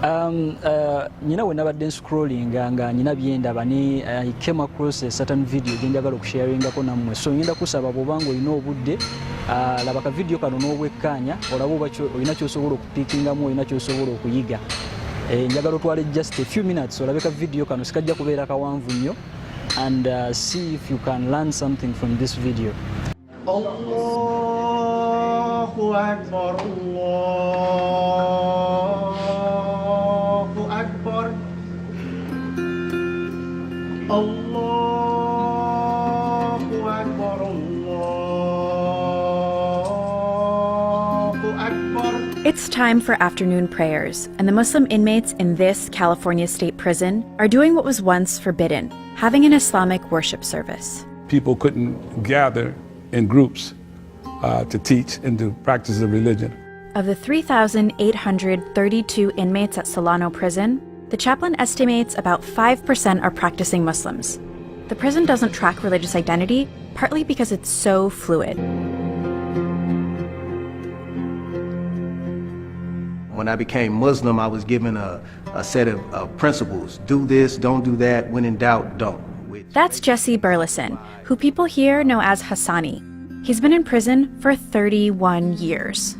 Nina we nabadde scrolling nga nina byendaba ne I came across a certain video gye njagala okusharingako nammwe, so ngenda kusaba bw'obanga olina obudde laba ka video kano n'obwekkaanya olaba oba olina ky'osobola okupiikingamu, olina ky'osobola okuyiga. Njagala otwale just a few minutes olabe ka video kano, sikajja kubeera kawanvu nnyo, and see if you can learn something from this video. Allahu Akbar, Allahu Akbar, Allahu Akbar, Allahu Akbar. It's time for afternoon prayers, and the Muslim inmates in this California state prison are doing what was once forbidden, having an Islamic worship service. People couldn't gather in groups to teach and to practice the religion. Of the 3,832 inmates at Solano Prison, the chaplain estimates about 5% are practicing Muslims. The prison doesn't track religious identity, partly because it's so fluid. When I became Muslim, I was given a set of principles. Do this, don't do that. When in doubt, don't. That's Jesse Burleson, who people here know as Hassani. He's been in prison for 31 years.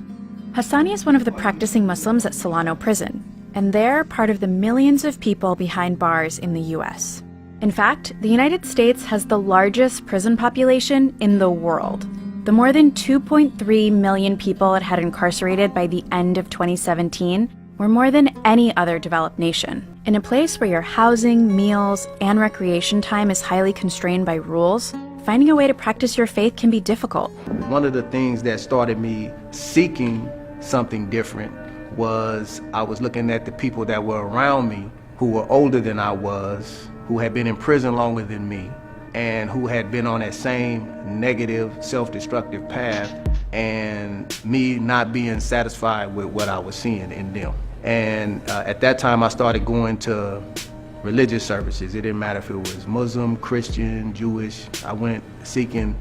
Hassani is one of the practicing Muslims at Solano Prison, and they're part of the millions of people behind bars in the US. In fact, the United States has the largest prison population in the world. The more than 2.3 million people it had incarcerated by the end of 2017 were more than any other developed nation. In a place where your housing, meals, and recreation time is highly constrained by rules, finding a way to practice your faith can be difficult. One of the things that started me seeking something different was I was looking at the people that were around me who were older than I was, who had been in prison longer than me, and who had been on that same negative, self-destructive path, and me not being satisfied with what I was seeing in them. And at that time I started going to religious services. It didn't matter if it was Muslim, Christian, Jewish. I went seeking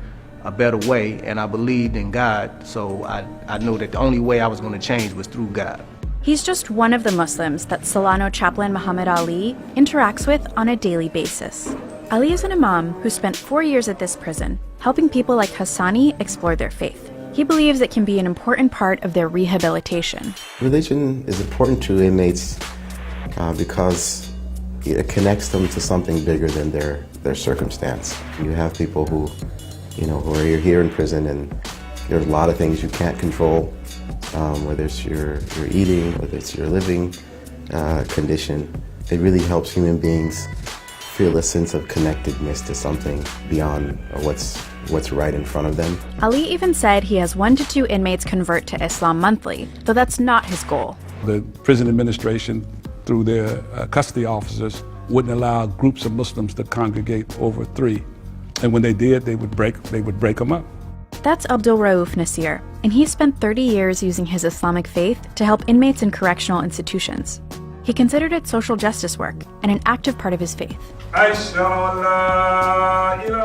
a better way, and I believed in God, so I knew that the only way I was going to change was through God. He's just one of the Muslims that Solano chaplain Muhammad Ali interacts with on a daily basis. Ali is an imam who spent 4 years at this prison, helping people like Hassani explore their faith. He believes it can be an important part of their rehabilitation. Religion is important to inmates because it connects them to something bigger than their circumstance. You have people who are here in prison, and there's a lot of things you can't control, whether it's your eating, whether it's your living condition. It really helps human beings feel a sense of connectedness to something beyond what's right in front of them. Ali even said he has 1 to 2 inmates convert to Islam monthly, though that's not his goal. The prison administration, through their custody officers, wouldn't allow groups of Muslims to congregate over 3. And when they did, they would break them up. That's Abdul Rauf Nasir, and he spent 30 years using his Islamic faith to help inmates in correctional institutions. He considered it social justice work and an active part of his faith.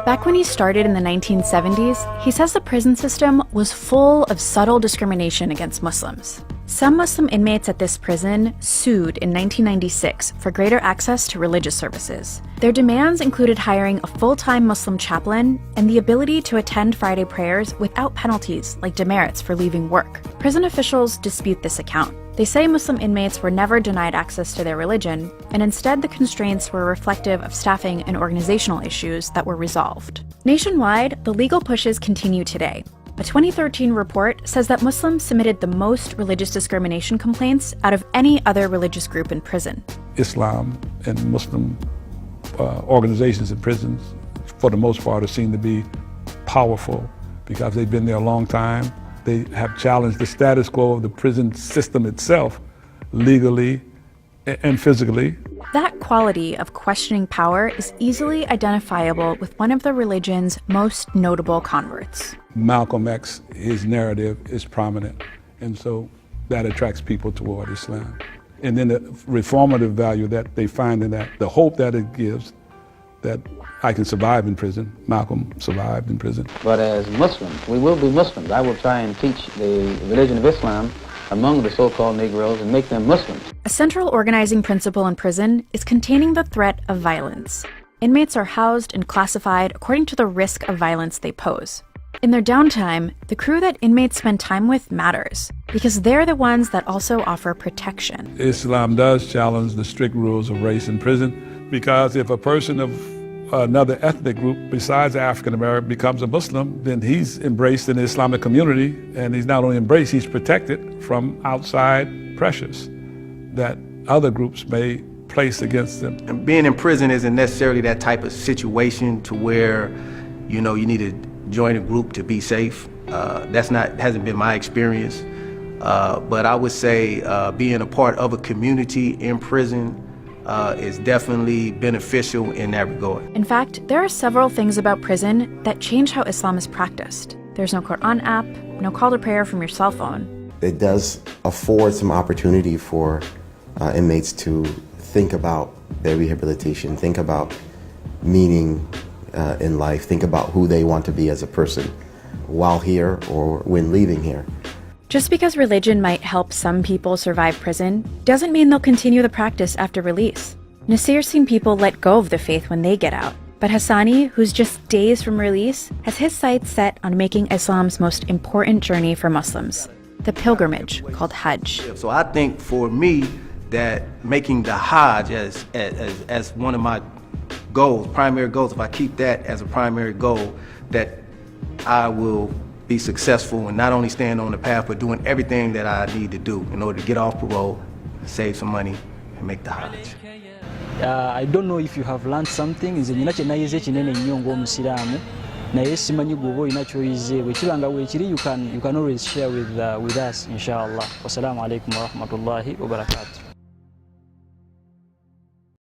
Back when he started in the 1970s, he says the prison system was full of subtle discrimination against Muslims. Some Muslim inmates at this prison sued in 1996 for greater access to religious services. Their demands included hiring a full-time Muslim chaplain and the ability to attend Friday prayers without penalties like demerits for leaving work. Prison officials dispute this account. They say Muslim inmates were never denied access to their religion, and instead the constraints were reflective of staffing and organizational issues that were resolved. Nationwide, the legal pushes continue today. A 2013 report says that Muslims submitted the most religious discrimination complaints out of any other religious group in prison. Islam and Muslim organizations in prisons, for the most part, are seen to be powerful because they've been there a long time. They have challenged the status quo of the prison system itself, legally and physically. That quality of questioning power is easily identifiable with one of the religion's most notable converts. Malcolm X, his narrative is prominent, and so that attracts people toward Islam. And then the reformative value that they find in that, the hope that it gives, that I can survive in prison. Malcolm survived in prison. But as Muslims, we will be Muslims. I will try and teach the religion of Islam among the so-called Negroes and make them Muslims. A central organizing principle in prison is containing the threat of violence. Inmates are housed and classified according to the risk of violence they pose. In their downtime, the crew that inmates spend time with matters, because they're the ones that also offer protection. Islam does challenge the strict rules of race in prison, because if a person of another ethnic group besides African American becomes a Muslim, then he's embraced in the Islamic community, and he's not only embraced, he's protected from outside pressures that other groups may place against them. And being in prison isn't necessarily that type of situation to where, you know, you need to join a group to be safe. Hasn't been my experience. But I would say being a part of a community in prison is definitely beneficial in that regard. In fact, there are several things about prison that change how Islam is practiced. There's no Quran app, no call to prayer from your cell phone. It does afford some opportunity for inmates to think about their rehabilitation, think about meaning in life, think about who they want to be as a person while here or when leaving here. Just because religion might help some people survive prison doesn't mean they'll continue the practice after release. Nasir's seen people let go of the faith when they get out, but Hassani, who's just days from release, has his sights set on making Islam's most important journey for Muslims, the pilgrimage called Hajj. So I think for me that making the Hajj as one of my goals, primary goals, if I keep that as a primary goal, that I will be successful and not only staying on the path, but doing everything that I need to do in order to get off parole, save some money, and make the Hajj. I don't know if you have learned something. Nze nina kyenayize kinene nnyo ng'omusiraamu, naye simanyi gwoba olina ky'oyize. Bwe kiba nga weekiri, you can always share with us, inshallah. Wassalamu alaikum wa rahmatullahi wa barakatuh.